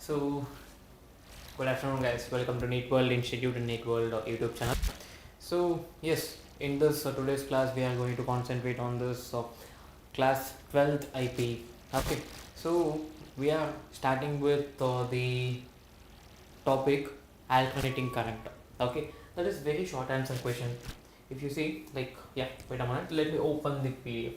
So, good afternoon, guys. Welcome to NEET World Institute and NEET World YouTube channel. So, yes, in this today's class, we are going to concentrate on this class 12th IPE. Okay, so we are starting with the topic alternating current. Okay, that is very short answer question. If you see, like, yeah, wait a minute, let me open the PDF.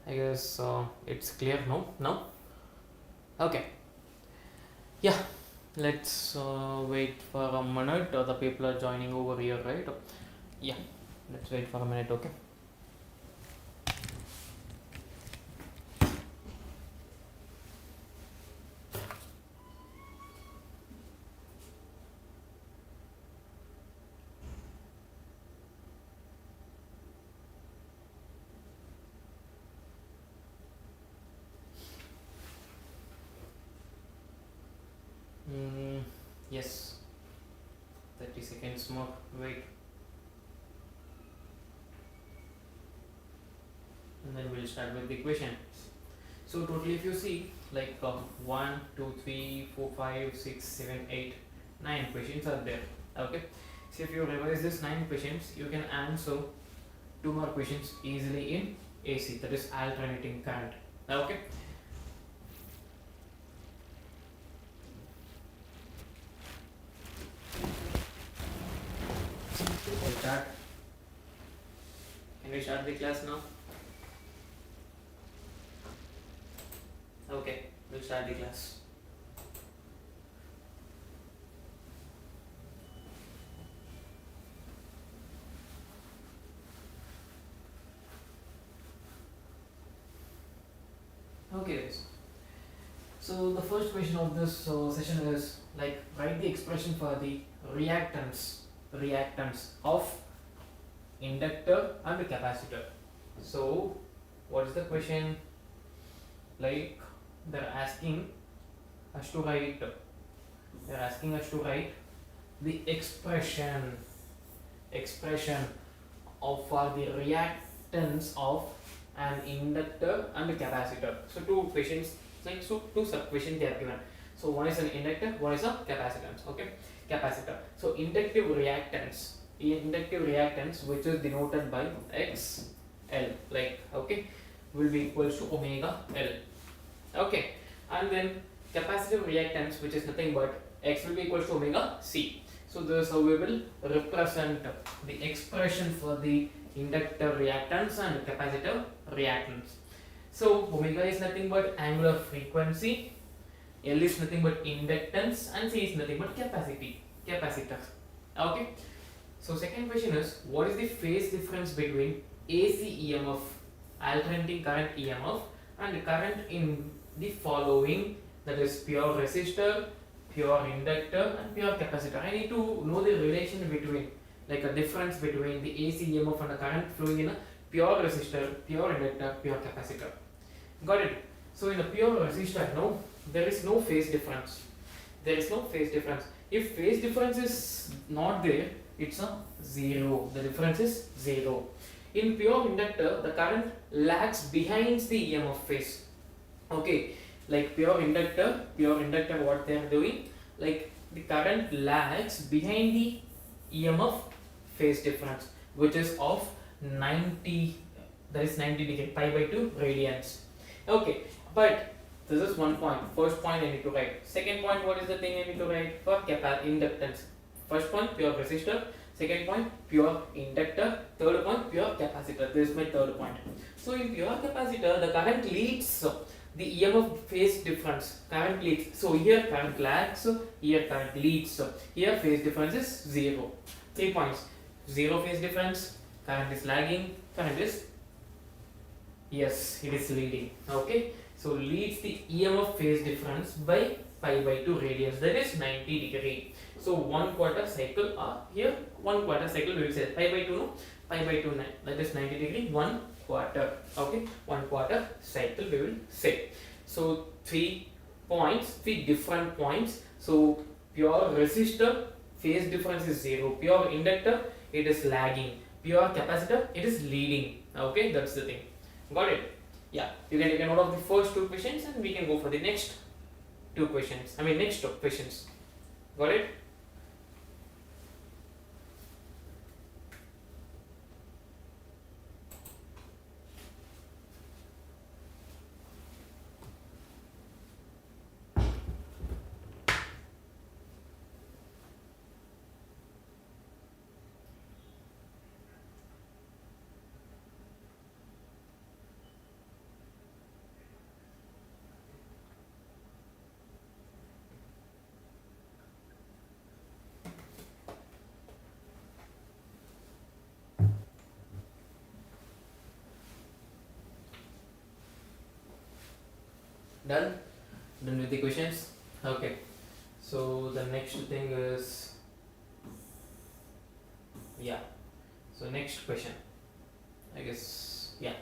I guess it's clear now. Okay, yeah, let's wait for a minute. The people are joining over here, right? Yeah, let's wait for a minute. Okay. Yes, 30 seconds more. Wait, and then we'll start with the question. So totally, if you see, like 1, 2, 3, 4, 5, 6, 7, 8, 9 questions are there. Okay. So if you revise this 9 questions, you can answer 2 more questions easily in AC, that is alternating current. Okay. We'll start. Can we start the class now? Okay, we'll start the class. Okay, guys. So the first question of this session is like write the expression for the reactance of inductor and capacitor. So what is the question? Like they're asking us to write the expression of for the reactance of an inductor and a capacitor. So two questions, like two sub questions they are given. So one is an inductor, one is a capacitance. Okay, capacitor. So inductive reactance which is denoted by XL, like, okay, will be equals to omega L. Okay, and then capacitive reactance, which is nothing but X will be equals to omega C. So this is how we will represent the expression for the inductor reactance and capacitor reactance. So omega is nothing but angular frequency, L is nothing but inductance, and C is nothing but capacitor. Okay. So second question is, what is the phase difference between AC EMF, alternating current EMF, and current in the following, that is pure resistor, pure inductor, and pure capacitor. I need to know the relation between, like a difference between the AC EMF and the current flowing in a pure resistor, pure inductor, pure capacitor. Got it? So in a pure resistor, no, there is no phase difference. If phase difference is not there, it's a 0. The difference is 0. In pure inductor, the current lags behind the EMF phase. Okay, like pure inductor, what they are doing, like the current lags behind the EMF phase difference, which is of 90, that is 90 degree, pi by 2 radians. Okay, but this is one point. First point I need to write. Second point, what is the thing I need to write for inductance? First point, pure resistor. Second point, pure inductor. Third point, pure capacitor. This is my third point. So in pure capacitor, the current leads the EMF phase difference. Current leads. So here current lags, here current leads. Here phase difference is 0. 3 points. 0 phase difference, current is lagging, current is, yes, it is leading. Okay, so leads the EMF phase difference by pi by 2 radians, that is 90 degree. So 1/4 cycle, here 1/4 cycle we will say pi by 2, no, pi by 2, that is 90 degree, 1/4. Okay, 1/4 cycle we will say. So 3 points with different points. So pure resistor phase difference is 0, pure inductor it is lagging, pure capacitor it is leading. Okay, that's the thing. Got it? Yeah, you can take a note of the first two questions and we can go for the next two questions. Next two questions. Got it? Done with the questions. Okay, so the next thing is, yeah, so next question, I guess. Yeah,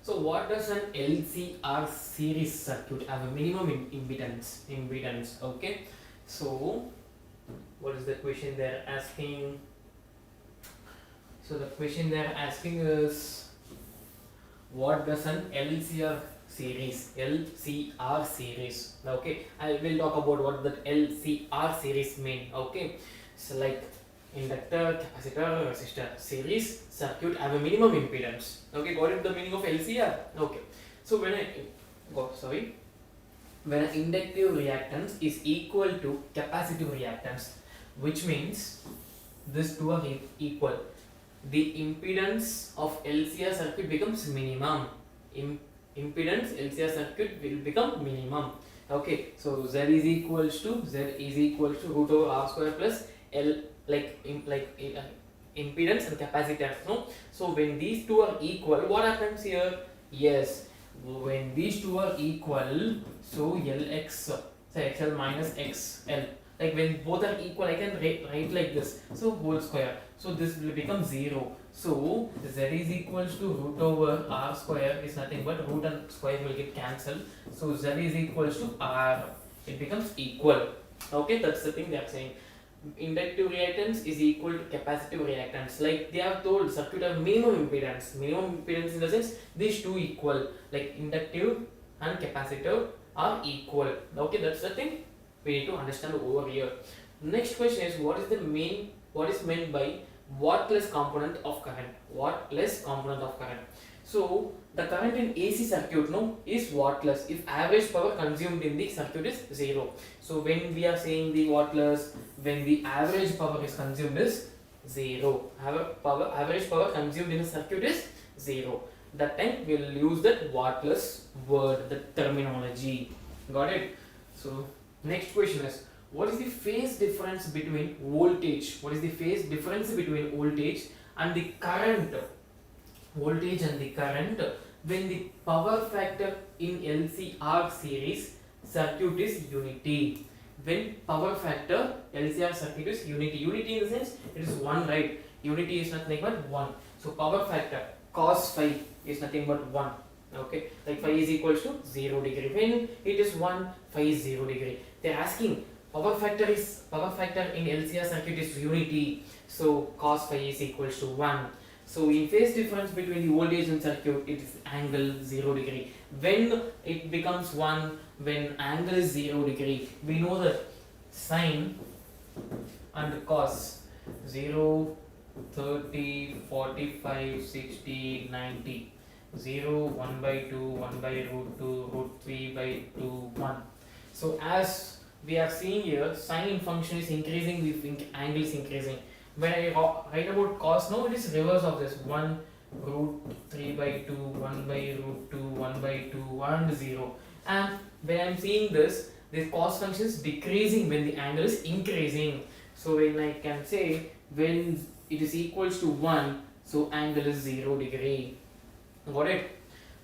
so what does an LCR series circuit have a minimum impedance? Okay, so what is the question they're asking? So the question they're asking is, what does an LCR series okay, I will talk about what that LCR series mean. Okay, so like inductor, capacitor, resistor, series circuit have a minimum impedance. Okay, got it, the meaning of LCR? Okay, so when an inductive reactance is equal to capacitive reactance, which means these two are equal, the impedance of LCR circuit becomes minimum. Impedance LCR circuit will become minimum. Okay, so Z is equals to root over R square plus L, impedance and capacitance. No, so when these two are equal, what happens here? Yes, when these two are equal, so Lx, so XL minus XL, like when both are equal, I can write like this, so whole square, so this will become 0. So Z is equals to root over R square is nothing but root and square will get cancelled, so Z is equals to R, it becomes equal. Okay, that's the thing they are saying. Inductive reactance is equal to capacitive reactance, like they have told circuit have minimum impedance in the sense these two equal, like inductive and capacitor are equal. Okay, that's the thing we need to understand over here. Next question is, what is meant by wattless component of current? Wattless component of current. So the current in AC circuit is wattless if average power consumed in the circuit is 0. So when we are saying the wattless, when the average power is consumed is 0, average power consumed in a circuit is 0, that time we will use that wattless word, the terminology. Got it? So next question is, what is the phase difference between voltage? What is the phase difference between voltage and the current? Voltage and the current when the power factor in LCR series circuit is unity. When power factor LCR circuit is unity. Unity in the sense it is 1, right? Unity is nothing but 1. So power factor cos phi is nothing but 1. Okay, like phi is equals to 0 degree. When it is 1, phi is 0 degree. They are asking power factor in LCR circuit is unity. So cos phi is equals to 1. So in phase difference between the voltage and circuit, it is angle 0 degree. When it becomes 1, when angle is 0 degree, we know that sine and cos 0, 30, 45, 60, 90, 0, 1 by 2, 1 by root 2, root 3 by 2, 1. So as we are seeing here, sine function is increasing, we think angle is increasing. When I write about cos, now it is reverse of this, 1 root 3 by 2, 1 by root 2, 1 by 2, and 0. And when I am seeing this cos function is decreasing when the angle is increasing. So when I can say when it is equals to 1, so angle is 0 degree. Got it?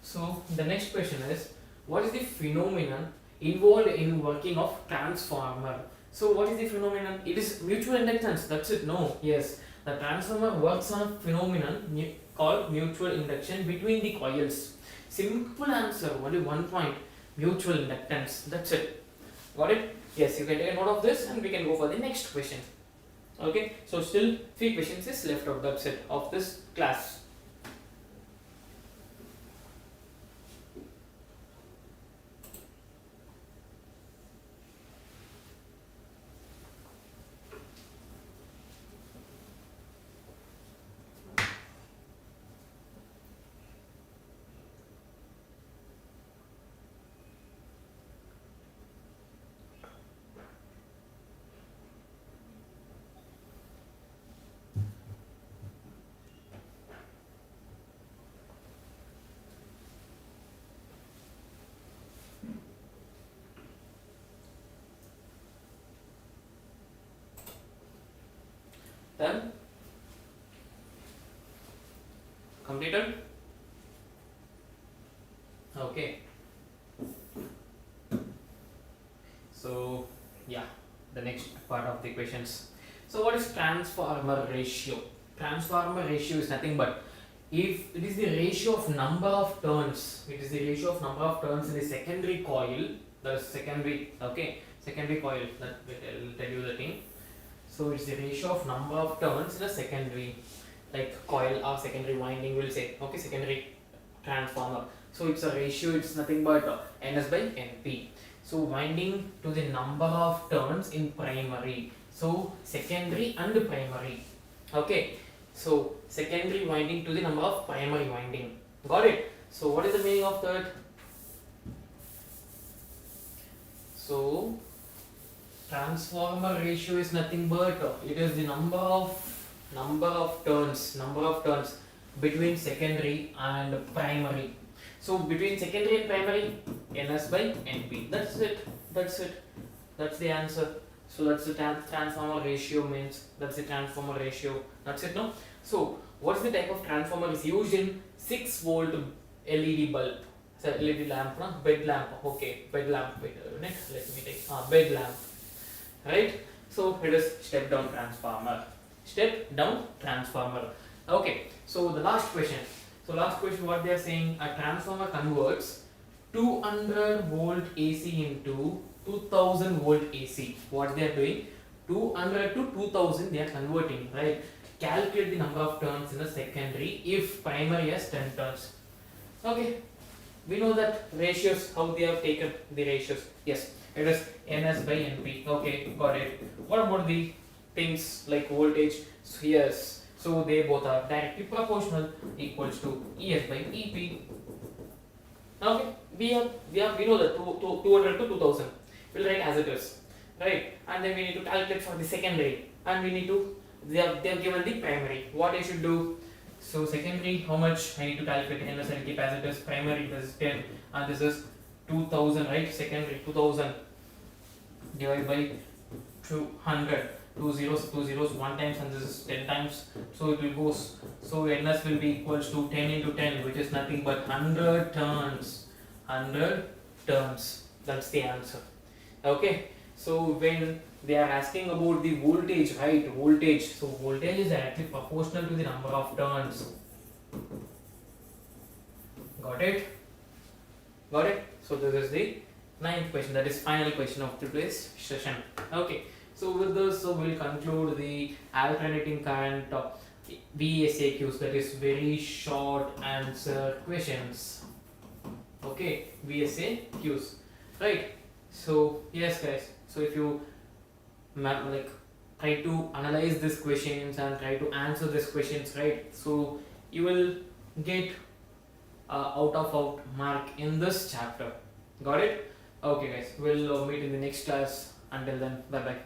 So the next question is, what is the phenomenon involved in working of transformer? So what is the phenomenon? It is mutual inductance, that's it. No, yes, the transformer works on a phenomenon called mutual induction between the coils. Simple answer, only one point, mutual inductance, that's it. Got it? Yes, you can take a note of this and we can go for the next question. Okay, so still 3 questions is left out, that's it, of this class. Done? Completed? Okay. So yeah, the next part of the questions. So what is transformer ratio? Transformer ratio is nothing but if it is the ratio of number of turns, it is the ratio of number of turns in the secondary coil, that is secondary, okay, secondary coil, that will tell you the thing. So it's the ratio of number of turns in a secondary, like coil or secondary winding, will say, okay, secondary transformer. So it's a ratio, it's nothing but ns by np. So winding to the number of turns in primary, so secondary and primary, okay. So secondary winding to the number of primary winding, got it? So what is the meaning of that? So transformer ratio is nothing but it is the number of turns between secondary and primary. So between secondary and primary, ns by np. That's it. That's the answer. So that's the transformer ratio means. That's the transformer ratio. That's it, no? So what's the type of transformer is used in 6 volt LED bulb? So LED lamp, no? Bed lamp. Okay, bed lamp. Wait a minute. Let me take bed lamp. Right? So it is step down transformer. Step down transformer. Okay. So the last question. So last question, what they are saying, a transformer converts 200 volt AC into 2000 volt AC. What they are doing, 200 to 2000 they are converting, right? Calculate the number of turns in the secondary if primary has 10 turns. Okay, we know that ratios, how they have taken the ratios. Yes, it is ns by np. Okay, got it. What about the things like voltage? So yes, so they both are directly proportional, equals to es by ep. Okay, we know that 200 to 2000. We'll write as it is, right? And then we need to calculate for the secondary, and we need to they have given the primary. What I should do? So secondary, how much I need to calculate? ns and keep as it is. Primary, this is 10, and this is 2000, right? Secondary 2000 divided by 200. 2 zeros 1 times, and this is 10 times, so it will go. So ns will be equals to 10 into 10, which is nothing but 100 turns. 100 turns. That's the answer. Okay. So when they are asking about the voltage, right? Voltage. So voltage is directly proportional to the number of turns. Got it? Got it? So this is the 9th question. That is final question of today's session. Okay. So with this, so we'll conclude the alternating current VSAQs, that is very short answer questions. Okay, VSAQs, right? So yes, guys. So if you like try to analyze these questions and try to answer these questions, right? So you will get out of out mark in this chapter. Got it? Okay, guys. We'll meet in the next class. Until then, bye bye.